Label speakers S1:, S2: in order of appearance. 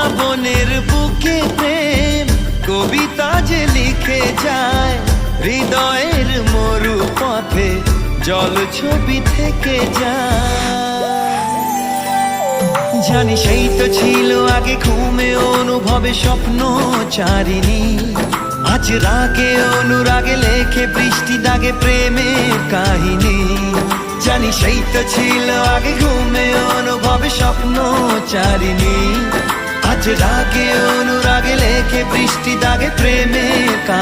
S1: শ্রাবণের বুকে প্রেম কবিতা যে লিখে যায়, হৃদয়ের মরু পথে জল ছবি থেকে যায়। জানি সেই তো ছিল আগে ঘুমে অনুভবে স্বপ্ন চারিণী, আজ রাগে অনুরাগে লেখে বৃষ্টি দাগে প্রেমের কাহিনী। জানি সেই তো ছিল আগে ঘুমে অনুভবে স্বপ্ন চারিণী, আজ রাগে অনুরাগে লেখে বৃষ্টি দাগে প্রেমের কাহিনী।